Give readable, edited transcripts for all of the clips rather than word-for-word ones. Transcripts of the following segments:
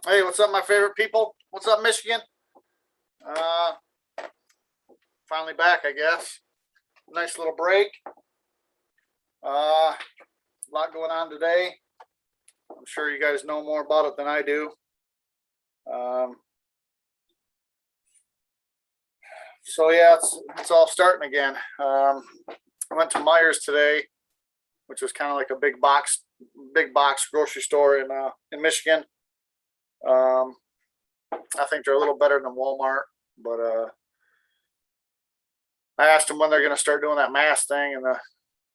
Hey, what's up, my favorite people? What's up, Michigan? Uh, Finally back, I guess. Nice little break. A lot going on today. I'm sure you guys know more about it than I do. So yeah, it's all starting again. I went to Myers today, which is kind of like a big box grocery store in Michigan. I think they're a little better than Walmart, but I asked them when they're going to start doing that mask thing, and the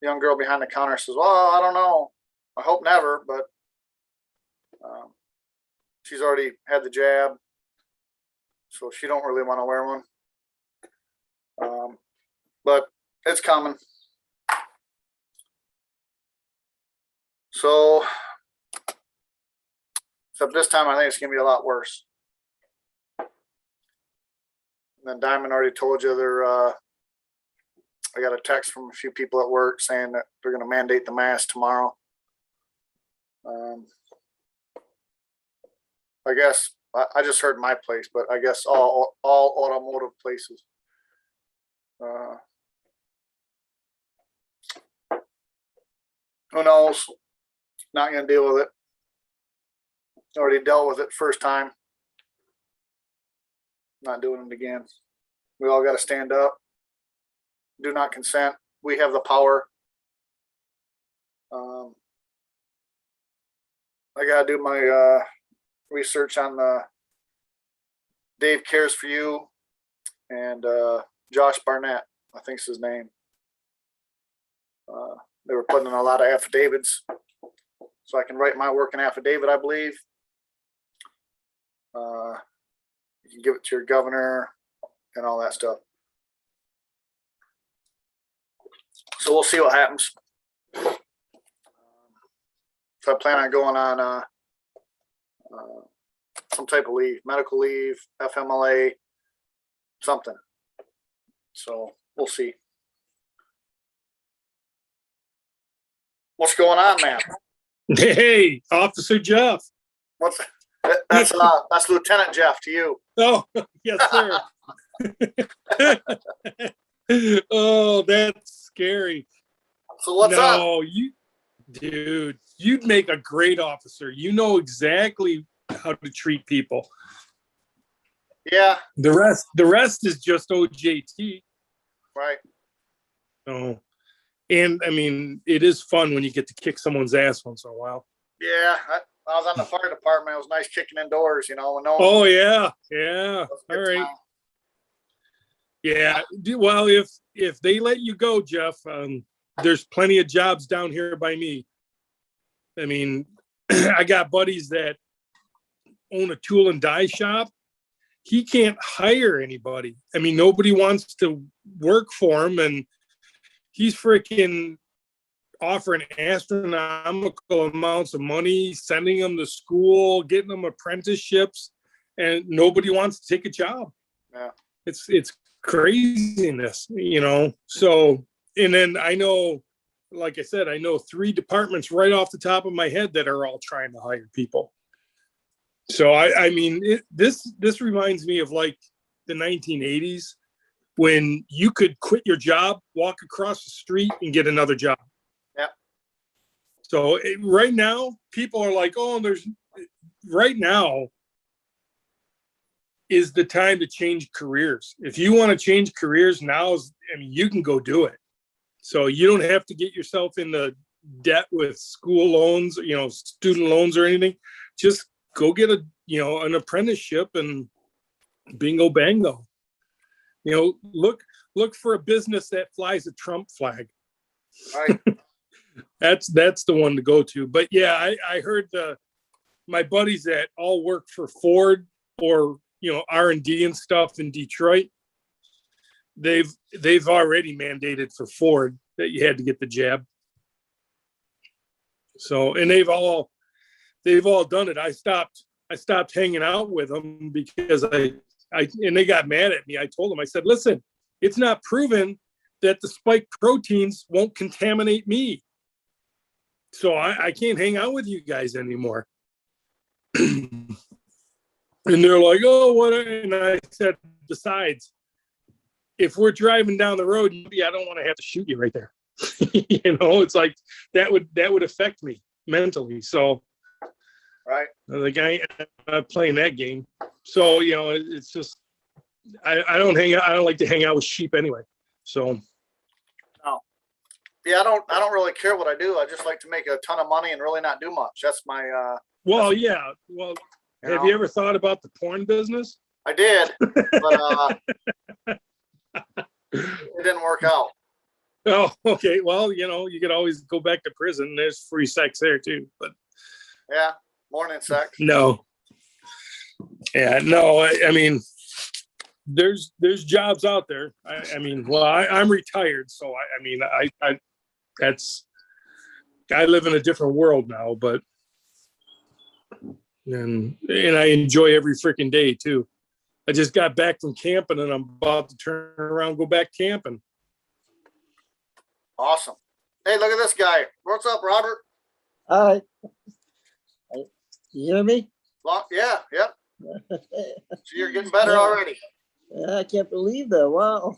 young girl behind the counter says, "Well, I don't know. I hope never, but she's already had the jab, so she don't really want to wear one. But it's coming." So, except this time, I think it's going to be a lot worse. And then Diamond already told you I got a text from a few people at work saying that they're going to mandate the mask tomorrow. I guess I just heard my place, but I guess all automotive places. Who knows? Not going to deal with it. Already dealt with it first time. Not doing it again. We all got to stand up. Do not consent. We have the power. I got to do my research on the Dave Cares for You and Josh Barnett, I think is his name. They were putting in a lot of affidavits, so I can write my working affidavit, I believe. You can give it to your governor and all that stuff. So we'll see what happens. So I plan on going on some type of leave, medical leave, FMLA, something. So we'll see. What's going on, man? Hey, Officer Jeff. That's Lieutenant Jeff to you. Oh, yes, sir. Oh, that's scary. So what's up? No, dude, you'd make a great officer. You know exactly how to treat people. Yeah. The rest is just OJT. Right. Oh, and I mean, it is fun when you get to kick someone's ass once in a while. Yeah, I was on the fire department. It was nice kicking indoors, you know. When no one Oh yeah. All right. Time. Yeah. Well, if they let you go, Jeff, there's plenty of jobs down here by me. I mean, I got buddies that own a tool and die shop. He can't hire anybody. I mean, nobody wants to work for him, and he's freaking offering astronomical amounts of money, sending them to school, getting them apprenticeships, and nobody wants to take a job. Yeah. It's craziness, you know. So, and then I know, like I said, I know 3 departments right off the top of my head that are all trying to hire people. So I mean, this reminds me of like the 1980s when you could quit your job, walk across the street, and get another job. Yeah. So right now, people are like, "Oh, right now is the time to change careers. If you want to change careers, you can go do it. So you don't have to get yourself into debt with school loans, you know, student loans or anything. Just go get an apprenticeship and bingo bango. You know, look for a business that flies a Trump flag. Right. That's the one to go to. But yeah, I heard my buddies that all work for Ford or, you know, R&D and stuff in Detroit, they've already mandated for Ford that you had to get the jab. So, and they've all done it. I stopped hanging out with them because and they got mad at me. I told them, I said, listen, it's not proven that the spike proteins won't contaminate me. So I can't hang out with you guys anymore. And they're like, oh, what? And I said, besides, if we're driving down the road, I don't want to have to shoot you right there. It's like that would affect me mentally. So, Right. like I'm not playing that game. So, it's just I don't hang out. I don't like to hang out with sheep anyway. So. No. Yeah, I don't really care what I do. I just like to make a ton of money and really not do much. That's my. Well, yeah. Well, have you ever thought about the porn business? I did, but it didn't work out. Oh, okay. Well, you could always go back to prison. There's free sex there too, but yeah, morning sex. No. Yeah, no. I mean, there's jobs out there. I'm retired, so I live in a different world now, but and I enjoy every freaking day too. I just got back from camping and I'm about to turn around and go back camping. Awesome. Hey, look at this guy. What's up, Robert? Hi. You hear me? Yeah, yep. So you're getting better already. I can't believe that. Wow.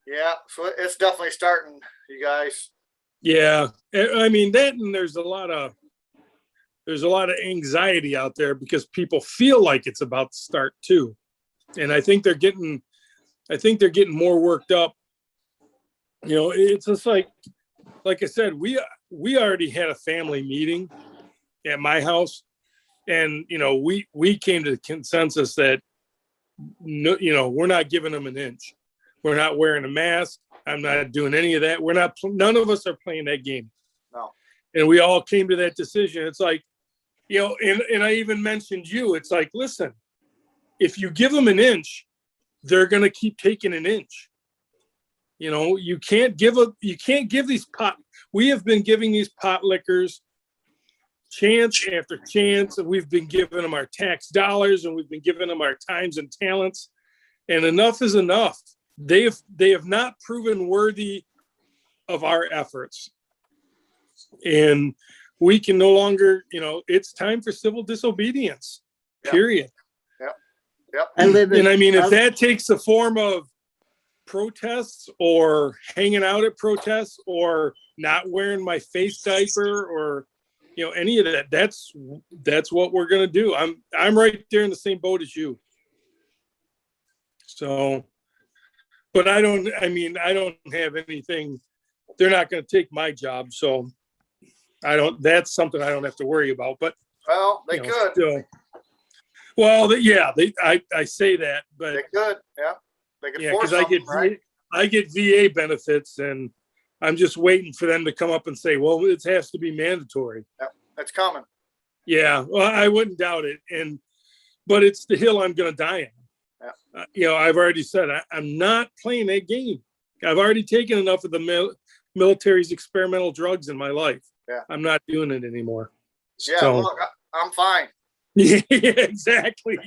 Yeah, so it's definitely starting, you guys. Yeah, I mean that, and there's a lot of anxiety out there because people feel like it's about to start too, and I think they're getting more worked up. It's just like I said, we already had a family meeting at my house, and we came to the consensus that we're not giving them an inch. We're not wearing a mask. I'm not doing any of that. None of us are playing that game. No. And we all came to that decision. It's like, and I even mentioned you. It's like, listen, if you give them an inch, they're going to keep taking an inch. You can't give these we have been giving these pot lickers chance after chance, and we've been giving them our tax dollars, and we've been giving them our times and talents, and enough is enough. They have not proven worthy of our efforts, and we can no longer, it's time for civil disobedience. Period. Yep. If that takes the form of protests or hanging out at protests or not wearing my face diaper or any of that, that's what we're gonna do. I'm right there in the same boat as you. So, but I don't have anything. They're not going to take my job, so that's something I don't have to worry about. But they could. Still, I say that, but they could. Yeah, they could. Yeah, because I get VA benefits, and I'm just waiting for them to come up and say, well, it has to be mandatory. Yep, it's coming. Yeah, well, I wouldn't doubt it, but it's the hill I'm going to die on. Yeah. I've already said I'm not playing that game. I've already taken enough of the military's experimental drugs in my life. Yeah. I'm not doing it anymore. Yeah, so, look, I'm fine. Yeah, exactly.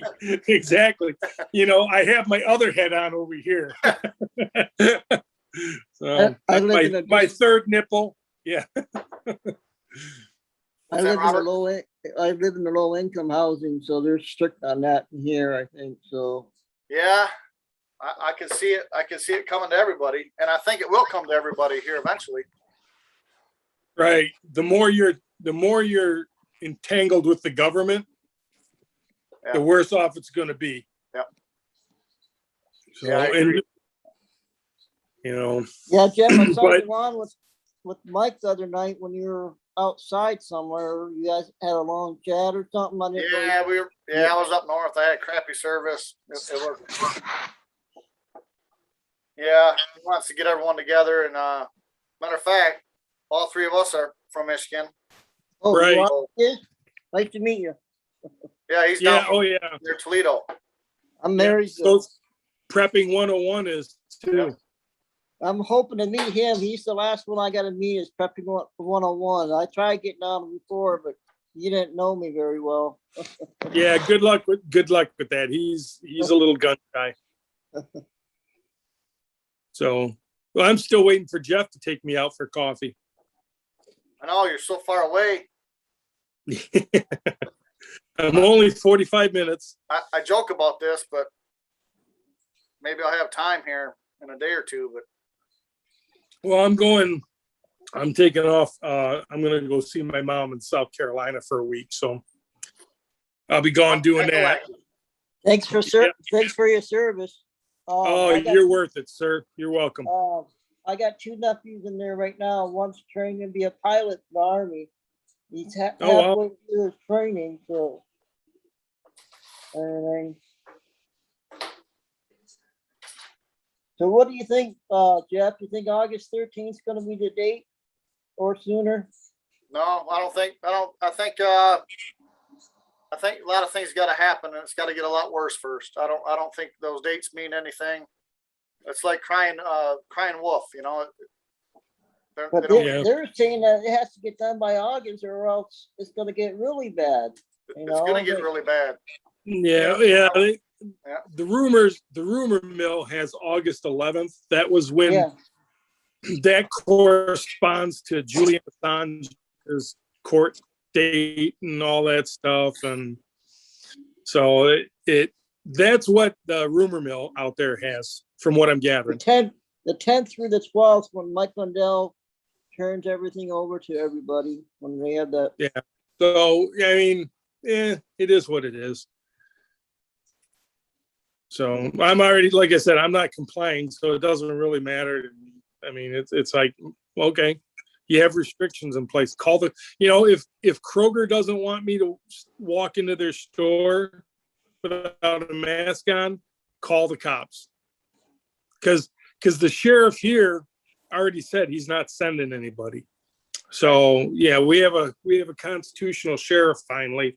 Exactly. I have my other head on over here. So my third nipple. Yeah. I live in the low income housing, so they're strict on that here, I think. So yeah, I can see it. I can see it coming to everybody, and I think it will come to everybody here eventually. Right. The more you're entangled with the government, the worse off it's going to be. Yep. So, Yeah, Jeff, I saw you on with Mike the other night when you were outside somewhere. You guys had a long chat or something. I was up north. I had crappy service. It was. Yeah, he wants to get everyone together, and matter of fact, all three of us are from Michigan. Oh, right. Nice to meet you. Yeah, he's down near Toledo. I'm married. So prepping 101 is too. Yeah. I'm hoping to meet him. He's the last one I got to meet is prepping 101. I tried getting on him before, but you didn't know me very well. Yeah, good luck with that. He's a little gun guy. So, well, I'm still waiting for Jeff to take me out for coffee. I know you're so far away. I'm only 45 minutes. I joke about this, but maybe I'll have time here in a day or two. But Well, I'm taking off. I'm going to go see my mom in South Carolina for a week. So I'll be gone doing that. Thanks for thanks for your service. You're worth it, sir. You're welcome. I got two nephews in there right now. One's training to be a pilot in the Army. He's halfway through his training, so everything. So what do you think, Jeff? You think August 13th is going to be the date or sooner? no, I think a lot of things got to happen, and it's got to get a lot worse first. I don't think those dates mean anything. It's like crying wolf, you know. But they're saying that it has to get done by August, or else it's going to get really bad. It's going to get really bad. Yeah. The rumor mill has August 11th. That was when that corresponds to Julian Assange's court date and all that stuff, and so that's what the rumor mill out there has, from what I'm gathering. The 10th through the 12th, when Mike Lindell turns everything over to everybody, when they have that. Yeah. So I mean, it is what it is. So I'm already, like I said, I'm not complying, so it doesn't really matter. I mean, it's like, okay, you have restrictions in place. If Kroger doesn't want me to walk into their store without a mask on, call the cops. Because the sheriff here already said he's not sending anybody. So yeah, we have a constitutional sheriff finally.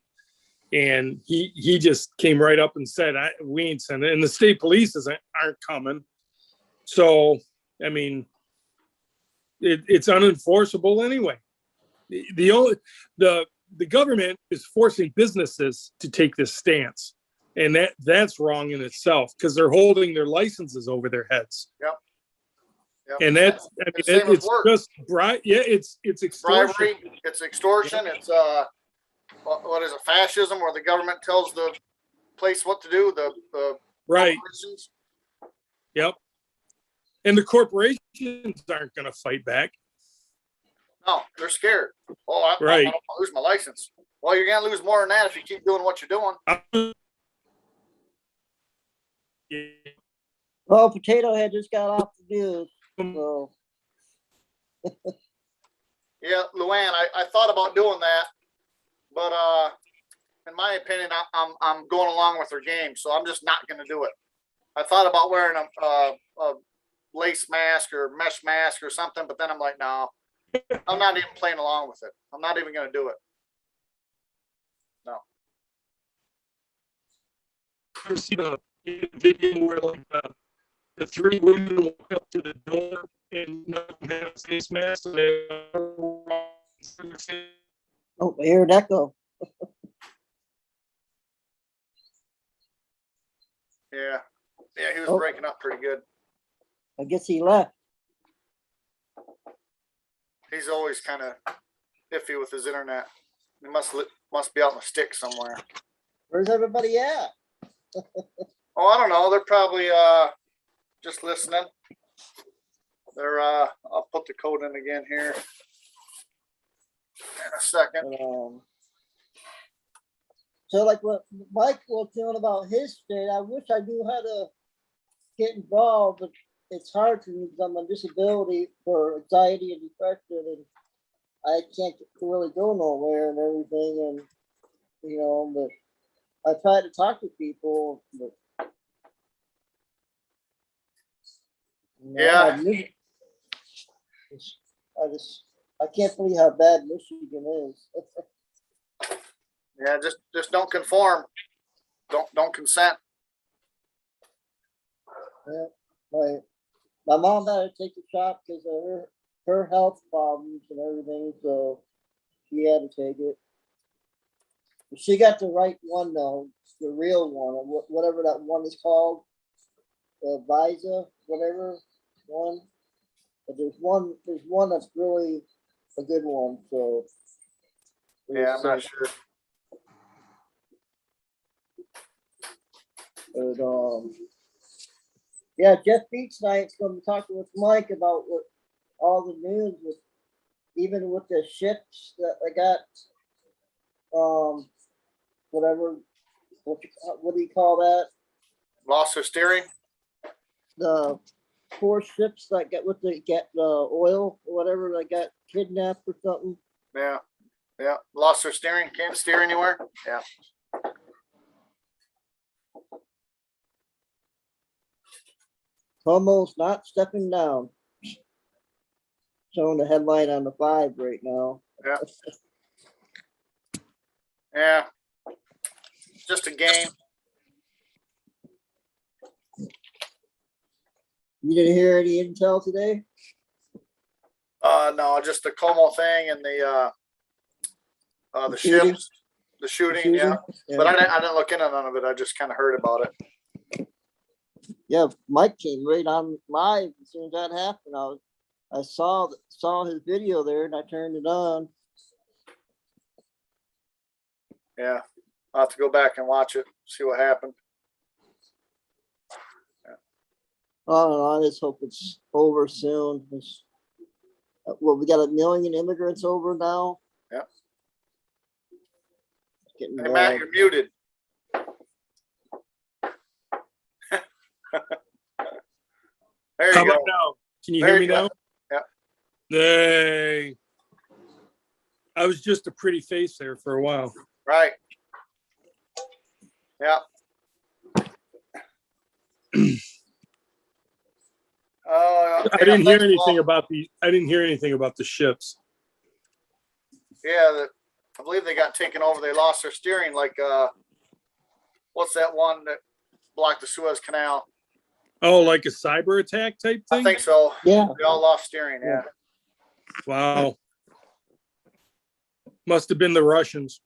And he just came right up and said, we ain't sending it. And the state police aren't coming. So, I mean, it's unenforceable anyway. The government is forcing businesses to take this stance. And that's wrong in itself, because they're holding their licenses over their heads. Yep. And that's, I mean, it's just it's extortion. Bribery, it's extortion. Yep. It's what is it, fascism, where the government tells the place what to do, the right. Yep. And the corporations aren't going to fight back. No, they're scared. I don't want to lose my license. Well, you're going to lose more than that if you keep doing what you're doing. Well, Potato Head just got off the news. So. Yeah, Luann, I thought about doing that. But in my opinion, I'm going along with her game, so I'm just not going to do it. I thought about wearing a lace mask or mesh mask or something, but then I'm like, no, I'm not even playing along with it. I'm not even going to do it. No. You see the video where like the three women walk up to the door and none of them have a face mask. Oh, I heard that go. Yeah, he was breaking up pretty good. I guess he left. He's always kind of iffy with his internet. He must be out in the sticks somewhere. Where's everybody at? Oh, I don't know. They're probably just listening. They're I'll put the code in again here in a second. So like what Mike was feeling about his state, I wish I knew how to get involved, but it's hard for me because I'm on disability for anxiety and depression, and I can't really go nowhere and everything, and but I try to talk to people, but yeah. I can't believe how bad Michigan is. Yeah, just don't conform. Don't consent. Yeah, my mom had to take the shot because of her health problems and everything, so she had to take it. She got the right one though, the real one, or whatever that one is called, Visa, whatever one. But there's one that's really a good one. So Yeah, I'm not sure. But, yeah, Jeff Beach tonight's going to be talking with Mike about what all the news with, even with the ships that they got, whatever, what do you call that? Lost their steering. The 4 ships that get the oil or whatever, they got kidnapped or something. Yeah. Yeah. Lost their steering. Can't steer anywhere. Yeah. Almost not stepping down. Showing the headline on the 5 right now. Yeah. Yeah. Just a game. You didn't hear any intel today? No, just the Como thing and the shooting? ships, the shooting. Yeah. Yeah. But I didn't look into none of it. I just kind of heard about it. Yeah, Mike came right on live as soon as that happened. I saw his video there and I turned it on. Yeah. I'll have to go back and watch it, see what happened. I just hope it's over soon. Well, we got 1 million immigrants over now. Yeah. It's getting Hey, bad. Matt, you're muted. There How you go. about now? Can you There hear me you go. now? Yeah. Hey. I was just a pretty face there for a while. Right. Yeah. I didn't hear anything about the ships. Yeah, I believe they got taken over. They lost their steering. Like, what's that one that blocked the Suez Canal? Oh, like a cyber attack type thing? I think so. Yeah. They all lost steering. Yeah. Wow. Must have been the Russians.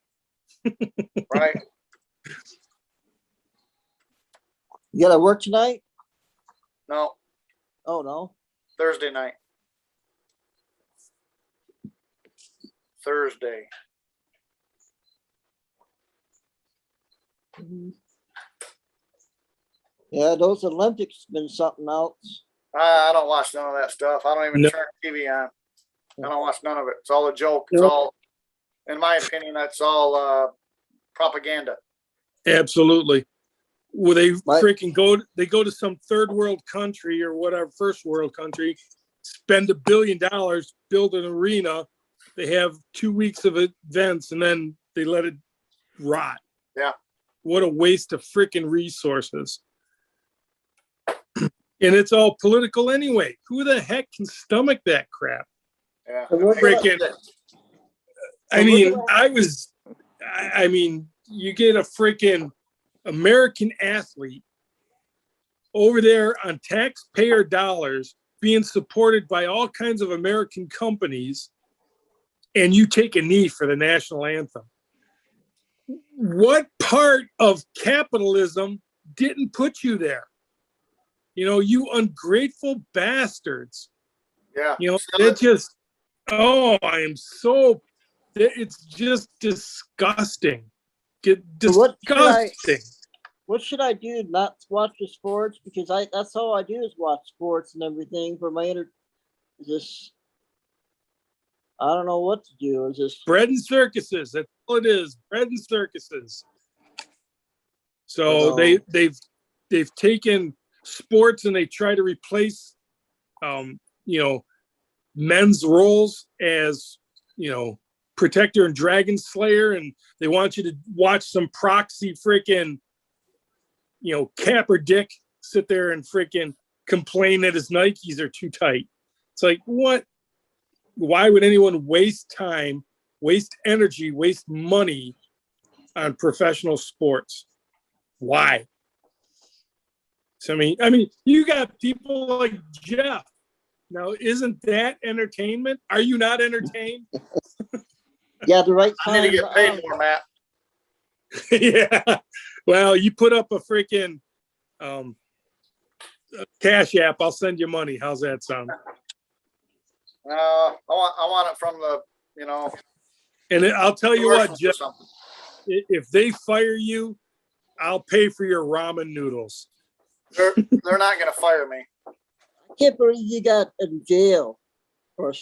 Right. You got to work tonight? No, Oh, no. Thursday night. Thursday. Yeah, those Olympics been something else. I don't watch none of that stuff. I don't even No. turn TV on. I don't watch none of it. It's all a joke. It's all, in my opinion, that's all propaganda. Absolutely. Well, they Right. freaking go to some third world country or whatever, first world country, spend $1 billion, build an arena. They have 2 weeks of events and then they let it rot. Yeah. What a waste of freaking resources. And it's all political anyway. Who the heck can stomach that crap? Yeah. So we're Freaking, I mean, you get a freaking American athlete over there on taxpayer dollars being supported by all kinds of American companies, and you take a knee for the national anthem. What part of capitalism didn't put you there? You know, you ungrateful bastards. Yeah. You know, it's just disgusting. Disgusting. What should I do? Not watch the sports? Because that's all I do is watch sports and everything for my I don't know what to do. Is this Bread and circuses? That's all it is. Bread and circuses. So they've taken sports and they try to replace, men's roles as, protector and dragon slayer, and they want you to watch some proxy freaking, Cap or Dick sit there and freaking complain that his Nikes are too tight. It's like, what? Why would anyone waste time, waste energy, waste money on professional sports? Why? So, I mean, you got people like Jeff. Now, isn't that entertainment? Are you not entertained? Yeah, the right I time. need to get paid more, Matt. Yeah. Well, you put up a freaking Cash App. I'll send you money. How's that sound? I want it from the, And I'll tell you what, For Jeff, something. if they fire you, I'll pay for your ramen noodles. They're not going to fire me. I can't believe you got in jail. Or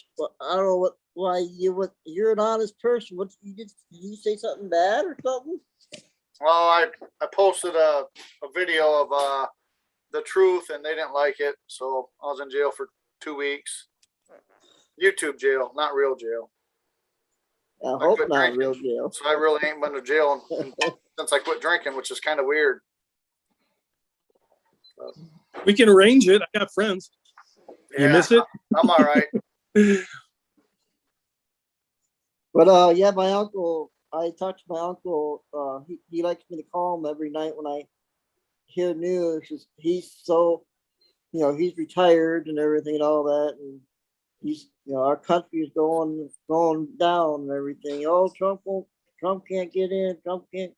I don't know why you're an honest person. What did you say something bad or something? Well, I posted a video of the truth, and they didn't like it, so I was in jail for 2 weeks. YouTube jail, not real jail. I hope quit not drinking. real jail. So I really ain't been to jail since I quit drinking, which is kind of weird. We can arrange it. I got friends. You miss it? I'm all right. But yeah, my uncle, I talked to my uncle. He likes me to call him every night when I hear news. He's so, he's retired and everything and all that, and he's, our country is going down and everything. Oh, Trump can't get in. Trump can't.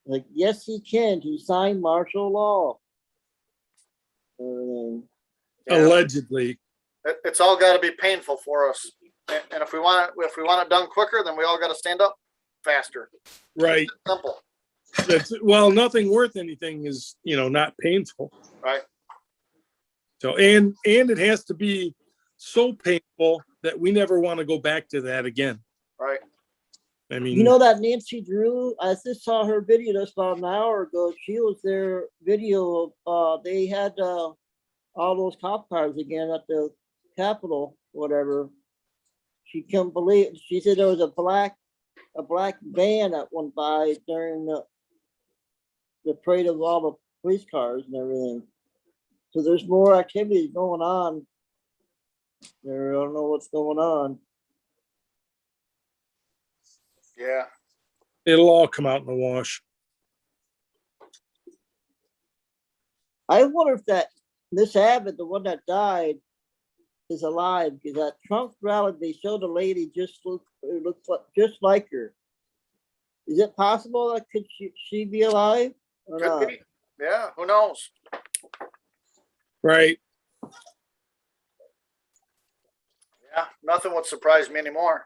Like, yes, he can. He signed martial law. Everything. Yeah. Allegedly. It's all got to be painful for us, and if we want it done quicker, then we all got to stand up faster. Right. Simple. Well, nothing worth anything is, not painful. Right. So, and it has to be so painful that we never want to go back to that again. Right. I mean, That Nancy Drew, I just saw her video just about an hour ago. She was there video of, they had all those cop cars again at the Capitol, whatever. She couldn't believe it. She said there was a black van that went by during the parade of all the police cars and everything. So there's more activity going on there. I don't know what's going on. Yeah. it'll all come out in the wash. I wonder if that Miss Abbott, the one that died, is alive, because at Trump rally they showed a lady just looks just like her. Is it possible that could she be alive or Could not? be. Yeah, who knows? Right. Yeah, nothing would surprise me anymore.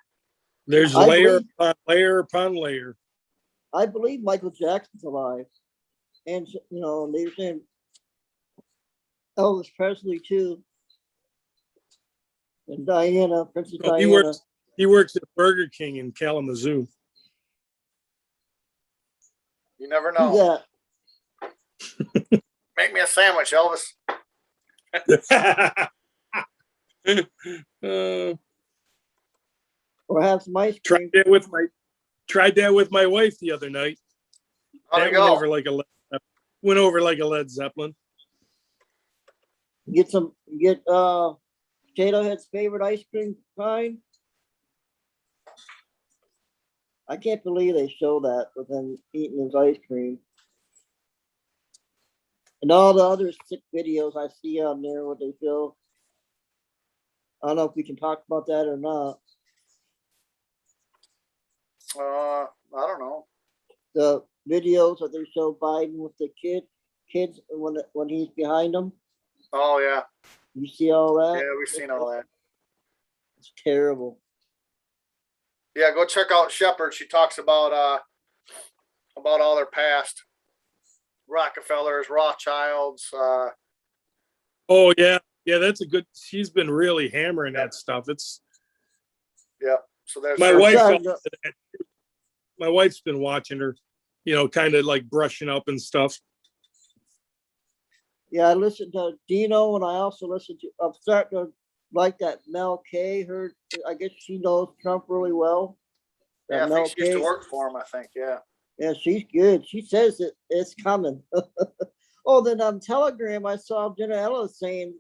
There's layer upon layer upon layer. I believe Michael Jackson's alive, and they were saying Elvis Presley too, and Diana, Princess Oh, Diana. he works at Burger King in Kalamazoo. You never Who's know. that? Make me a sandwich, Elvis. Or have some ice cream. Tried that with my wife the other night. How'd That it went go? over like a Led Zeppelin. Get Potato Head's favorite ice cream kind. I can't believe they show that with him eating his ice cream. And all the other sick videos I see on there, what they show. I don't know if we can talk about that or not. I don't know. The videos that they show Biden with the kids when he's behind them. Oh yeah. You see all that? Yeah, we've seen all that. It's terrible. Yeah, go check out Shepard. She talks about all their past. Rockefellers, Rothschilds. Oh yeah. Yeah, that's a good. She's been really hammering that stuff. It's So there's my wife- my wife's been watching her, kind of like brushing up and stuff. Yeah, I listened to Dino, and I also listened to. I'm starting to like that Mel K. I guess she knows Trump really well. Yeah, I Mel think she used to K. work for him. I think. Yeah. Yeah, she's good. She says it's coming. Oh, then on Telegram, I saw Jenna Ellis saying,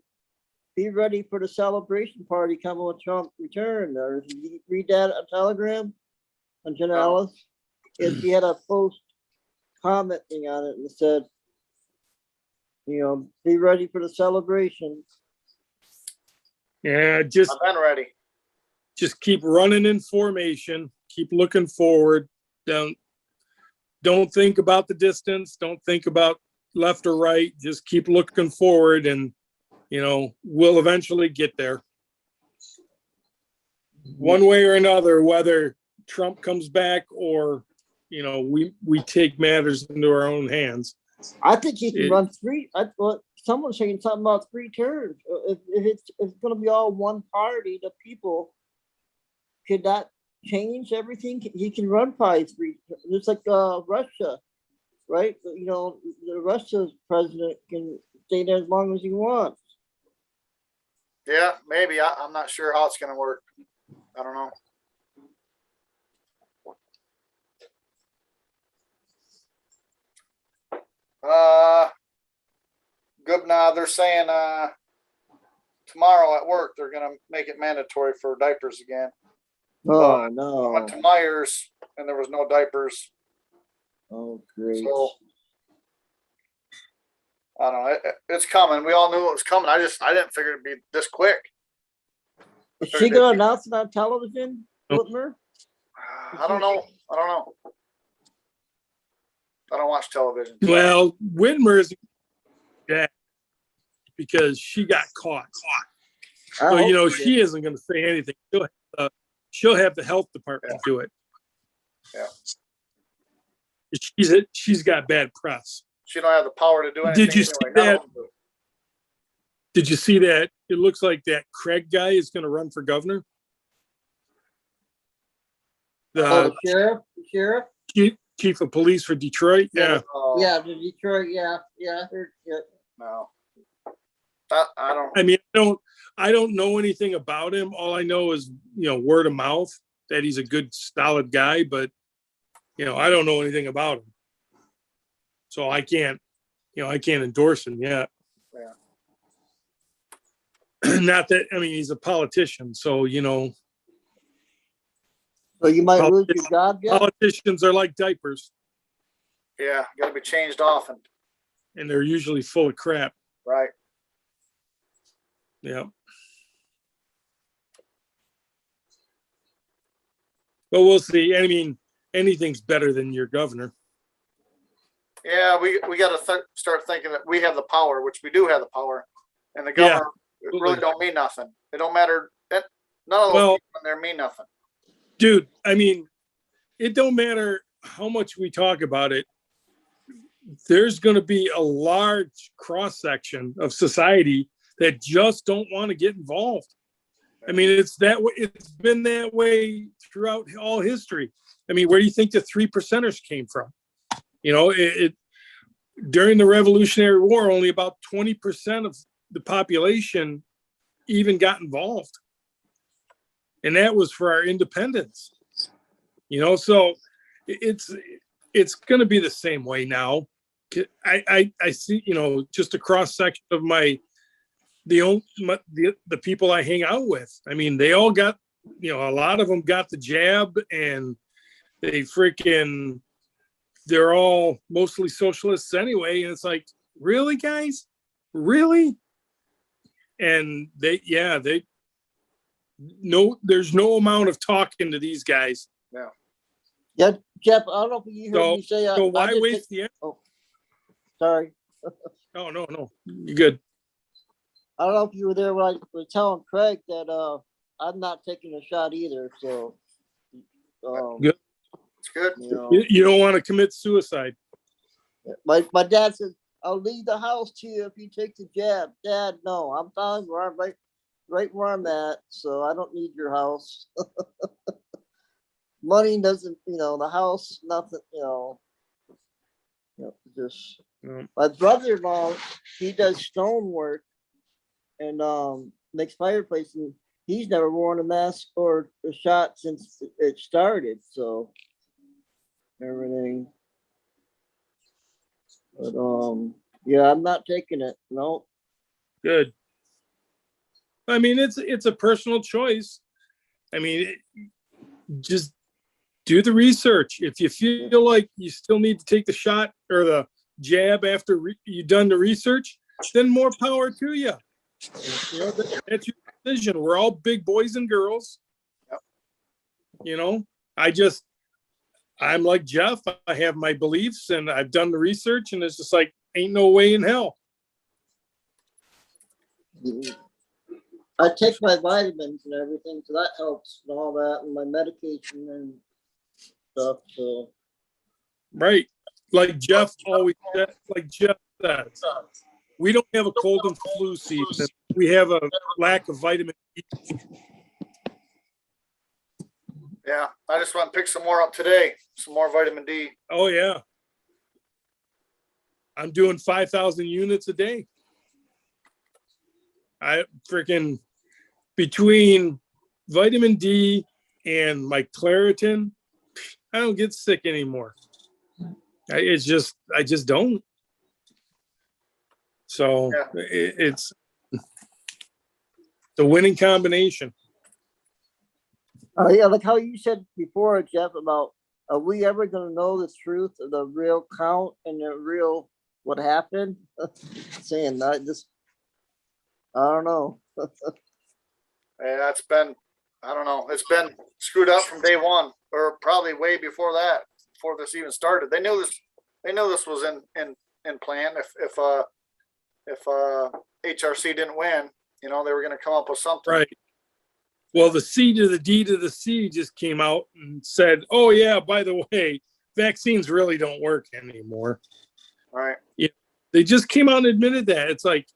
"Be ready for the celebration party coming with Trump return." Or did you read that on Telegram on Jenna No. Ellis? Yeah, she had a post commenting on it and said, "Be ready for the celebration." Yeah, I've been ready. just keep running in formation. Keep looking forward. Don't think about the distance. Don't think about left or right. Just keep looking forward, and we'll eventually get there. One way or another, whether Trump comes back or, you know, we take matters into our own hands. I think he can run three. Someone's saying something about 3 terms. If it's going to be all one party, the people, could that change everything? He can run probably 3. It's like Russia, right? You know, the Russia's president can stay there as long as he wants. Yeah, maybe. I'm not sure how it's going to work. I don't know. Good. Now they're saying tomorrow at work they're going to make it mandatory for diapers again. Oh I no! went to Myers and there was no diapers. Oh great! So I don't know. It's coming. We all knew it was coming. I didn't figure it'd be this quick. Is she going to announce it on television, Whitmer? I don't know. I don't watch television. Well, Whitmer's because she got caught. So, you know, she isn't going to say anything. She'll have the health department do it. Yeah. She's got bad press. She don't have the power to do anything. Did you see that? Did you see that? It looks like that Craig guy is going to run for governor. The sheriff? Chief of police for Detroit. Yeah. Yeah, the Detroit. Yeah. I heard it. No. I don't. I mean, I don't know anything about him. All I know is, you know, word of mouth that he's a good, solid guy, but, you know, I don't know anything about him. So I can't endorse him yet. Yeah. Not that, I mean, he's a politician. So, you know. So you might lose your job yet? Politicians are like diapers. Yeah, got to be changed often. And they're usually full of crap. Right. Yeah. But we'll see. I mean, anything's better than your governor. Yeah, we got to start thinking that we have the power, which we do have the power, and the governor really don't mean nothing. It don't matter. None of those people in there mean nothing. Dude, I mean, it don't matter how much we talk about it. There's going to be a large cross section of society that just don't want to get involved. I mean, it's that way. It's been that way throughout all history. I mean, where do you think the 3%ers came from? You know, during the Revolutionary War, only about 20% of the population even got involved. And that was for our independence. You know, so it's going to be the same way now. I see, you know, just a cross section of the people I hang out with. I mean, they all got, you know, a lot of them got the jab, and they're all mostly socialists anyway. And it's like, really, guys? Really? And there's no amount of talking to these guys. Yeah. Yeah, Jeff, I don't know if you heard me say. So why waste the? Oh, sorry. No, you're good. I don't know if you were there when I was telling Craig that I'm not taking a shot either. So good. It's good. You know, You don't want to commit suicide. my dad says, "I'll leave the house to you if you take the jab." Dad, no, I'm fine where I'm right where I'm at, so I don't need your house. Money doesn't, you know, the house, nothing, you know, just my brother-in-law, he does stonework and makes fireplaces. He's never worn a mask or a shot since it started, so everything. But yeah, I'm not taking it. No. Good. I mean, it's a personal choice. I mean, just do the research. If you feel like you still need to take the shot or the jab after you've done the research, then more power to you. You know, that's your decision. We're all big boys and girls. Yep. You know, I'm like Jeff. I have my beliefs and I've done the research, and it's just like, ain't no way in hell. I take my vitamins and everything, so that helps and all that, and my medication, and stuff. So Right. Like Jeff always said, we don't have a cold and flu season. We have a lack of vitamin D. Yeah, I just want to pick some more up today. Some more vitamin D. Oh yeah. I'm doing 5,000 units a day. I freaking, between vitamin D and my Claritin, I don't get sick anymore. I just don't. So Yeah. it's the winning combination. yeah, like how you said before, Jeff, about are we ever going to know the truth of the real count and the real what happened? Saying that I don't know. Yeah, it's been, I don't know, it's been screwed up from day one, or probably way before that, before this even started. They knew this was in plan. If HRC didn't win, they were going to come up with something. Right. Well, the C to the D to the C just came out and said, oh yeah, by the way, vaccines really don't work anymore. Right. Yeah. They just came out and admitted that. It's like,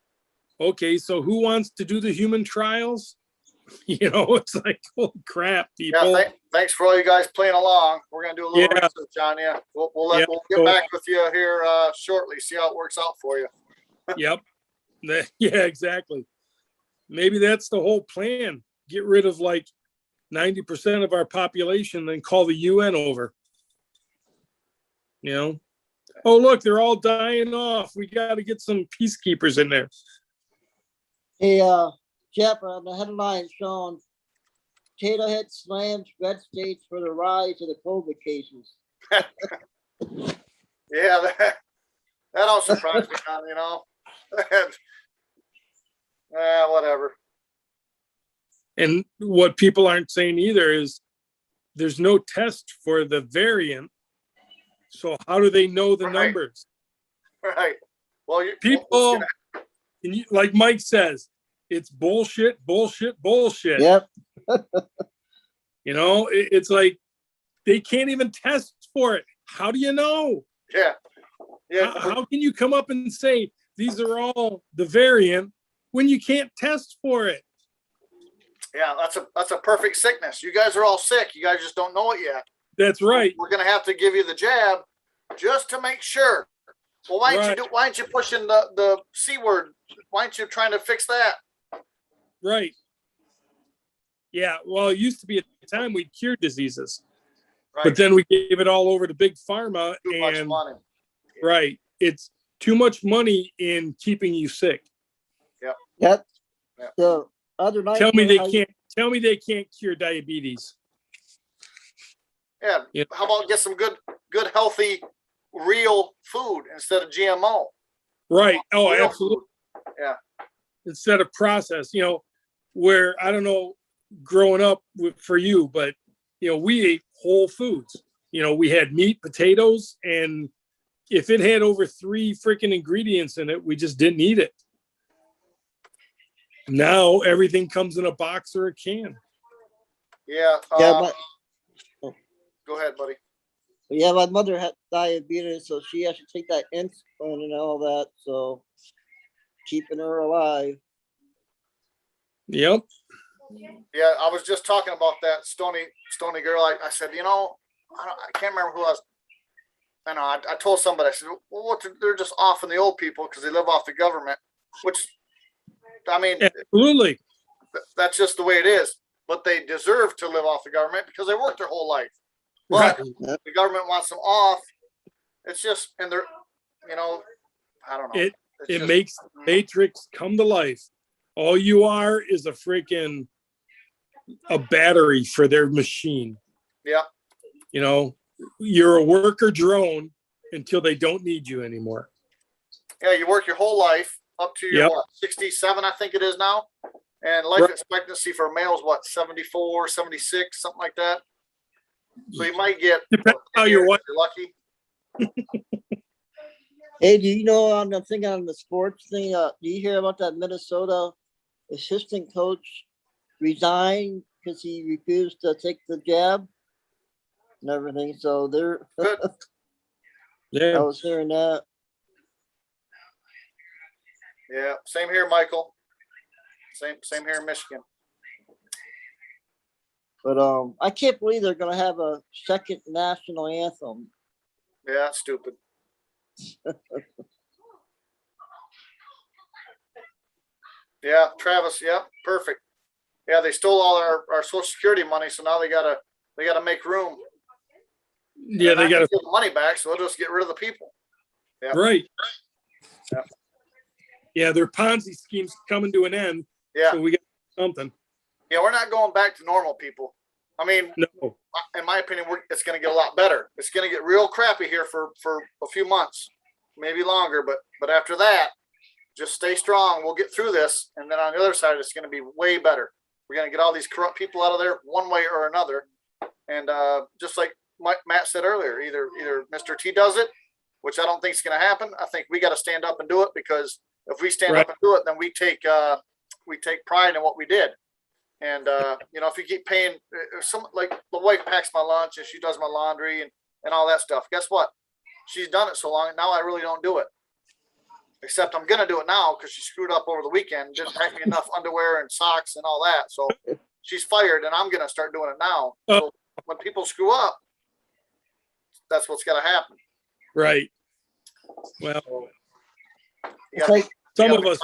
okay, so who wants to do the human trials? It's like, holy crap, people. Yeah, thanks for all you guys playing along. We're gonna do a little research on you. We'll get back with you here shortly. See how it works out for you. Yep. Yeah, exactly. Maybe that's the whole plan. Get rid of like 90% of our population, then call the UN over. Oh look, they're all dying off. We got to get some peacekeepers in there. Hey, Jeff, on the headline showing Potato Head slams red states for the rise of the COVID cases. Yeah, that don't surprise me, whatever. And what people aren't saying either is there's no test for the variant. So how do they know the numbers? Right. Well, people, like Mike says, it's bullshit, bullshit, bullshit. Yep. It's like they can't even test for it. How do you know? Yeah. How can you come up and say these are all the variant when you can't test for it? Yeah, that's a perfect sickness. You guys are all sick. You guys just don't know it yet. That's right. We're gonna have to give you the jab just to make sure. Well, why aren't you pushing the C word? Why aren't you trying to fix that? Right. Yeah. Well, it used to be a time we cured diseases, right. But then we gave it all over to big pharma. Too much money. Right. It's too much money in keeping you sick. Yep. Yep. The other night. Tell me they can't cure diabetes. Yeah. How about get some good, healthy, real food instead of GMO? Right. Oh, real absolutely. Food. Yeah. Instead of processed, where I don't know, growing up for you, but we ate whole foods. We had meat, potatoes, and if it had over 3 freaking ingredients in it, we just didn't eat it. Now everything comes in a box or a can. Yeah. Go ahead, buddy. Yeah, my mother had diabetes, so she has to take that insulin and all that. So keeping her alive. Yep. Yeah, I was just talking about that stony girl. I said, I can't remember who I was. I know. I told somebody. I said, well, they're just offing the old people because they live off the government. Which, I mean, absolutely, that's just the way it is. But they deserve to live off the government because they worked their whole life. But the government wants them off. It's just, and they're, I don't know. It makes Matrix come to life. All you are is a battery for their machine. Yeah. You're a worker drone until they don't need you anymore. Yeah, you work your whole life up to your 67, I think it is now. And life expectancy for males, 74, 76, something like that. So you might get, depends how you're lucky. Hey, do you know, I'm thinking on the sports thing, do you hear about that Minnesota assistant coach resigned because he refused to take the jab? and everything. So they're, Good. I Yeah. was hearing that. Yeah, same here, Michael. Same here in Michigan. But I can't believe they're gonna have a second national anthem. Yeah, it's stupid. Yeah, Travis. Yeah, perfect. Yeah, they stole all our Social Security money, so now they gotta make room. And Yeah, they're they not got gonna to, get the money back, so they'll just get rid of the people. Yeah. right. Yeah. Yeah, their Ponzi scheme's coming to an end. Yeah, So we got something. yeah, we're not going back to normal, people. I mean, No. in my opinion, it's going to get a lot better. It's going to get real crappy here for a few months, maybe longer. But after that, just stay strong. We'll get through this, and then on the other side, it's going to be way better. We're going to get all these corrupt people out of there one way or another. And just like Matt said earlier, either Mr. T does it, which I don't think is going to happen. I think we got to stand up and do it, because if we stand up and do it, then we take pride in what we did. And if you keep paying, like the wife packs my lunch and she does my laundry and all that stuff. Guess what? She's done it so long, now I really don't do it. Except I'm gonna do it now because she screwed up over the weekend, didn't pack me enough underwear and socks and all that. So she's fired, and I'm gonna start doing it now. So when people screw up, that's what's gotta happen. Right. Well, some of us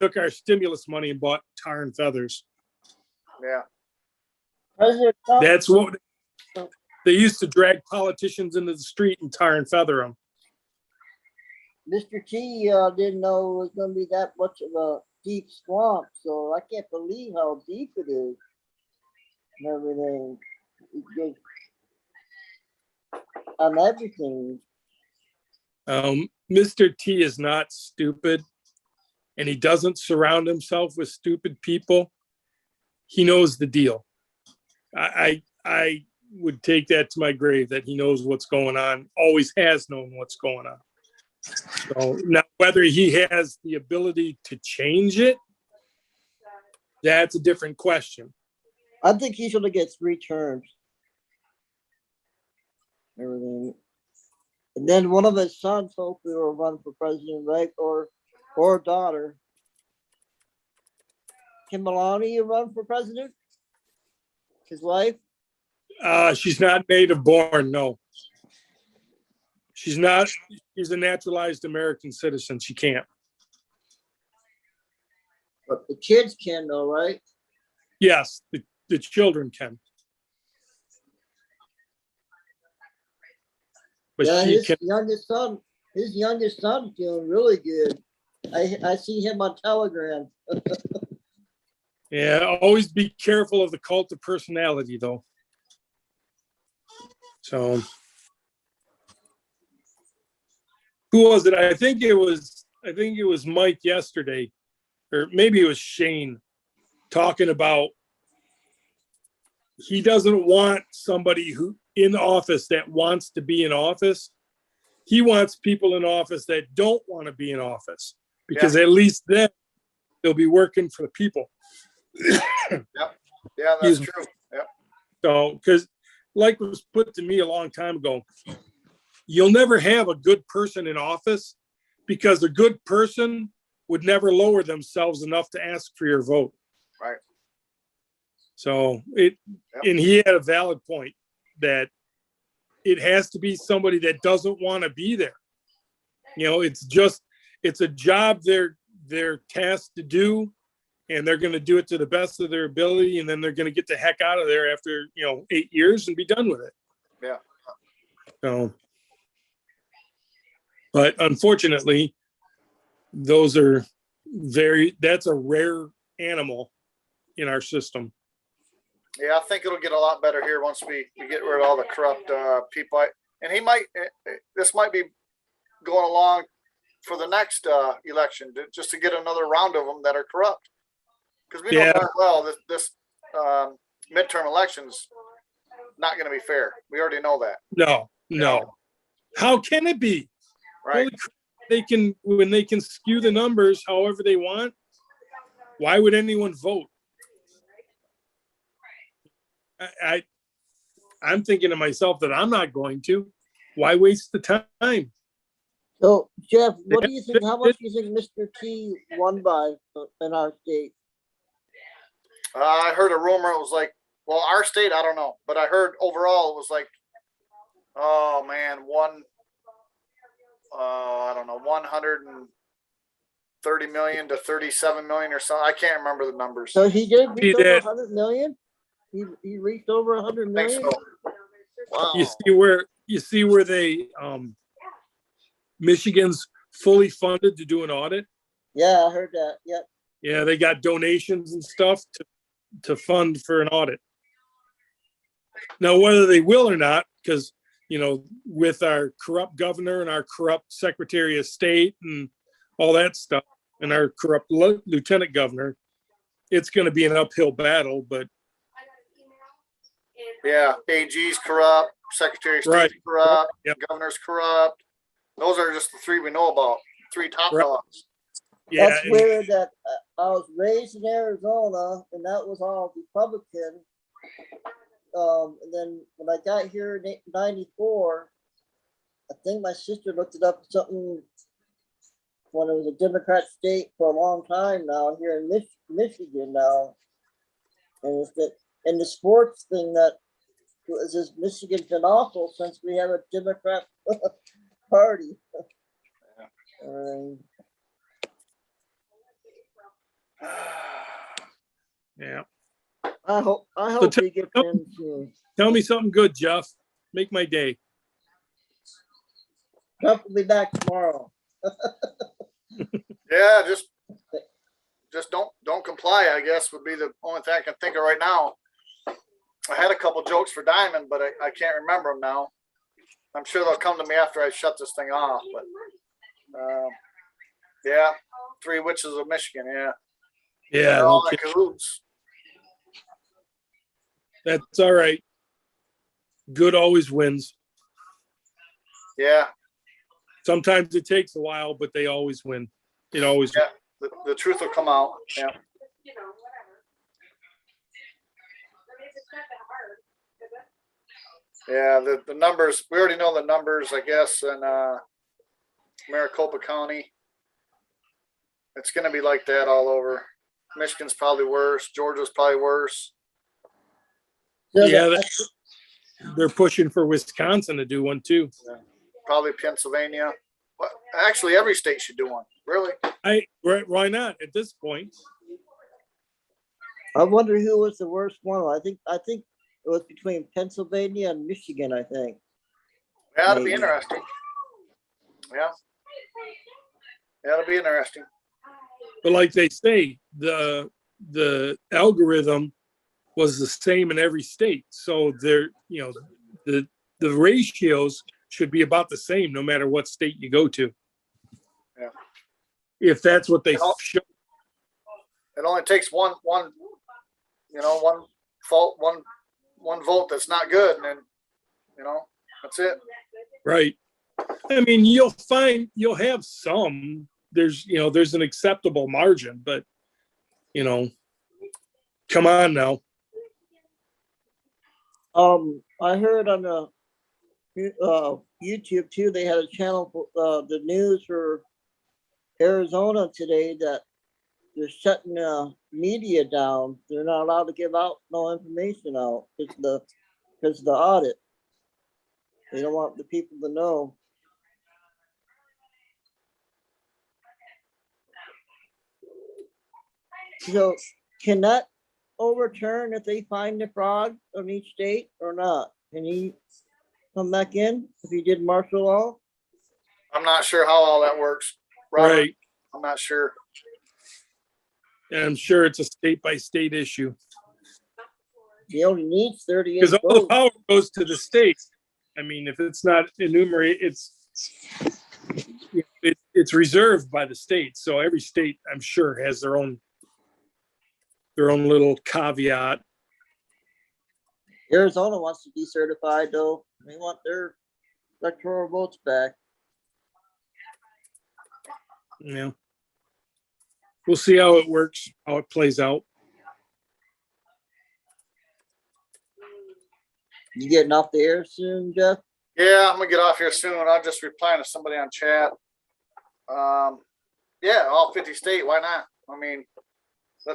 took our stimulus money and bought tar and feathers. Yeah. President Trump, That's what they used to drag politicians into the street and tar and feather them. Mr. T didn't know it was going to be that much of a deep swamp, so I can't believe how deep it is and everything. It goes on everything. Mr. T is not stupid, and he doesn't surround himself with stupid people. He knows the deal. I would take that to my grave, that he knows what's going on, always has known what's going on. So now, whether he has the ability to change it, that's a different question. I think he's going to get 3 terms. Everything. And then one of his sons hopefully will run for president, right? Or daughter. Can Melania run for president? His wife? She's not native born, no. She's not. She's a naturalized American citizen. She can't. But the kids can, though, right? Yes, the children can. But yeah, she his can. youngest son's doing really good. I see him on Telegram. Yeah, always be careful of the cult of personality, though. So, who was it? I think it was Mike yesterday, or maybe it was Shane, talking about he doesn't want somebody who in office that wants to be in office. He wants people in office that don't want to be in office, because at least then they'll be working for the people. Yep. Yeah, that's true. Yep. So, because like was put to me a long time ago, you'll never have a good person in office, because a good person would never lower themselves enough to ask for your vote. Right. So and he had a valid point that it has to be somebody that doesn't want to be there. It's a job they're tasked to do, and they're going to do it to the best of their ability, and then they're going to get the heck out of there after 8 years and be done with it. Yeah. So, but unfortunately, that's a rare animal in our system. Yeah, I think it'll get a lot better here once we get rid of all the corrupt people. And this might be going along for the next election, just to get another round of them that are corrupt. Because we know darn well this midterm election's not going to be fair. We already know that. No. How can it be? Right. When they can skew the numbers however they want, why would anyone vote? I'm thinking to myself that I'm not going to. Why waste the time? So Jeff, what do you think, how much do you think Mr. T won by in our state? I heard a rumor. It was like, well, our state, I don't know, but I heard overall it was like, oh man, I don't know, 130 million to 37 million or something. I can't remember the numbers. So he did reach over that. 100 million? He reached over 100 I think million? so. Wow. You see where they Michigan's fully funded to do an audit. Yeah, I heard that. Yep. Yeah, they got donations and stuff to fund for an audit. Now, whether they will or not, because with our corrupt governor and our corrupt secretary of state and all that stuff, and our corrupt lieutenant governor, it's going to be an uphill battle. But Yeah, AG's corrupt, secretary of state's Right. corrupt, Yep. governor's corrupt. Those are just the three we know about. Three top Right. dogs. yeah, That's weird that I was raised in Arizona and that was all Republican. And then when I got here in '94, I think my sister looked it up something when it was a Democrat state for a long time now here in Michigan now. And it's that, and the sports thing that was just Michigan's been awful since we have a Democrat party. yeah. I hope tell- we get in soon. Tell me something good, Jeff. Make my day. Trump will be back tomorrow. Yeah, just don't comply, I guess, would be the only thing I can think of right now. I had a couple jokes for Diamond, but I can't remember them now. I'm sure they'll come to me after I shut this thing off. But yeah, Three Witches of Michigan. Yeah, Yeah, they're all no in kidding. cahoots. That's all right. Good always wins. Yeah, Sometimes it takes a while, but they always win. It always. yeah. The truth will come out. Yeah. Yeah, the numbers, we already know the numbers, I guess, in Maricopa County. It's going to be like that all over. Michigan's probably worse. Georgia's probably worse. So Yeah, that- they're pushing for Wisconsin to do one too. Probably Pennsylvania. But actually, every state should do one. Really? Why not at this point? I wonder who was the worst one. I think it was between Pennsylvania and Michigan, I think. Yeah, it'll be Maybe. interesting. Yeah. Yeah, it'll be interesting. But like they say, the algorithm was the same in every state. So they're, the ratios should be about the same no matter what state you go to. Yeah. If that's what they show. It only takes one fault, one vote that's not good, and then that's it. Right. I mean, you'll have some, there's an acceptable margin, but come on now. I heard on the YouTube too, they had a channel for the news for Arizona today that they're shutting the media down. They're not allowed to give out no information out because of the audit. They don't want the people to know. So can that overturn if they find the fraud on each state or not? Can he come back in if he did martial law? I'm not sure how all that works. Robert, Right. I'm not sure. And I'm sure it's a state by state issue He only needs 38 because all the votes. power goes to the states. I mean, if it's not enumerated, it's reserved by the state. So every state, I'm sure, has their own little caveat. Arizona wants to be certified though. They want their electoral votes back. We'll see how it works, how it plays out. You getting off the air soon, Jeff? Yeah, I'm gonna get off here soon. I'm just replying to somebody on chat. Yeah, all 50 state. Why not? I mean,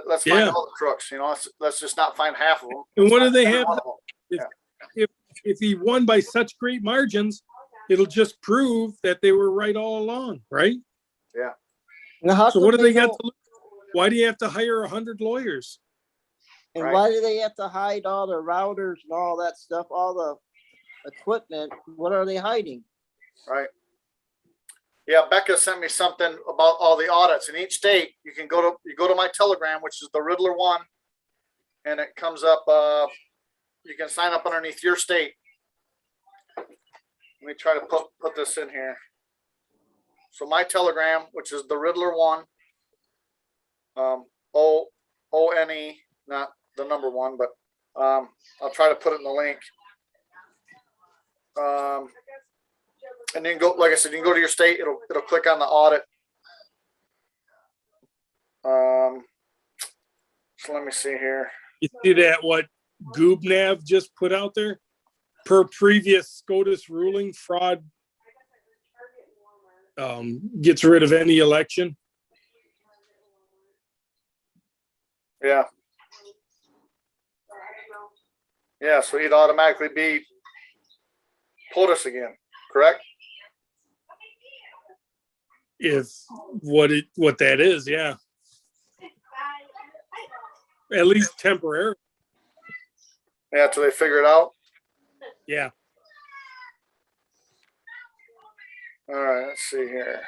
let's find Yeah. all the crooks. You know, let's just not find half of them. And what do Let's they find have? one of them. If he won by such great margins, it'll just prove that they were right all along, right? Yeah. Now, how So come what do they got don't- to lose? Why do you have to hire 100 lawyers? And Right. why do they have to hide all the routers and all that stuff, all the equipment? What are they hiding? Right. Yeah, Becca sent me something about all the audits in each state. You go to my Telegram, which is the Riddler one, and it comes up. You can sign up underneath your state. Let me try to put this in here. So my Telegram, which is the Riddler one, ONE, not the number one, but I'll try to put it in the link. And then go, like I said, you can go to your state. It'll click on the audit. So let me see here. You see that what GoobNav just put out there? Per previous SCOTUS ruling, fraud gets rid of any election. Yeah. Yeah, so he'd automatically be POTUS again, correct? If what that is, yeah. At least temporary. Yeah, until they figure it out. Yeah. All right, let's see here.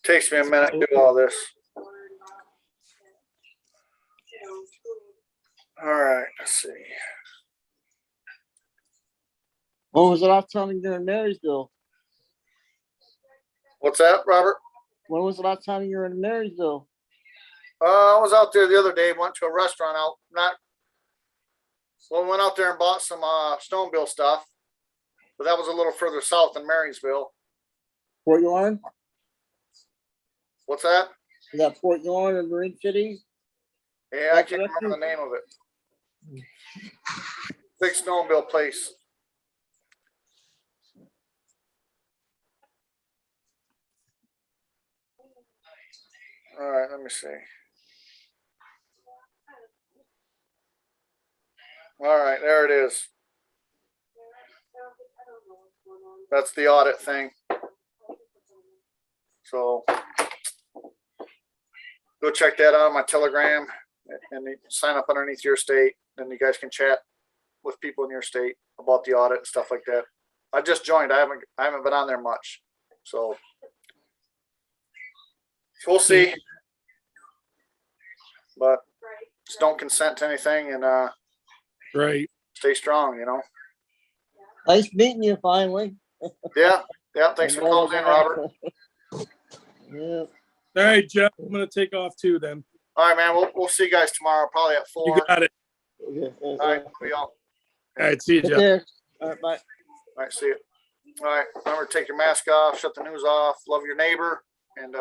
Takes me a minute to do all this. All right, let's see. When was the last time you were in Marysville? What's that, Robert? When was the last time you were in Marysville? I was out there the other day, went to a restaurant we went out there and bought some Stoneville stuff, but that was a little further south than Marysville. Fort York? What's that? Is that Fort York or Marine City? Yeah, I can't remember the name of it. Big Stoneville place. All right, let me see. All right, there it is. That's the audit thing. So go check that out on my Telegram and sign up underneath your state. Then you guys can chat with people in your state about the audit and stuff like that. I just joined. I haven't been on there much. So we'll see. But just don't consent to anything and Right. stay strong, you know. Nice meeting you finally. Yeah. Thanks for calling in, Robert. Yeah. All right, Jeff. I'm gonna take off too then. All right, man. We'll see you guys tomorrow, probably at 4. You got it. All right, we all. All right, see you, Take Jeff. care. All right, bye. All right, see you. All right, remember to take your mask off, shut the news off, love your neighbor, and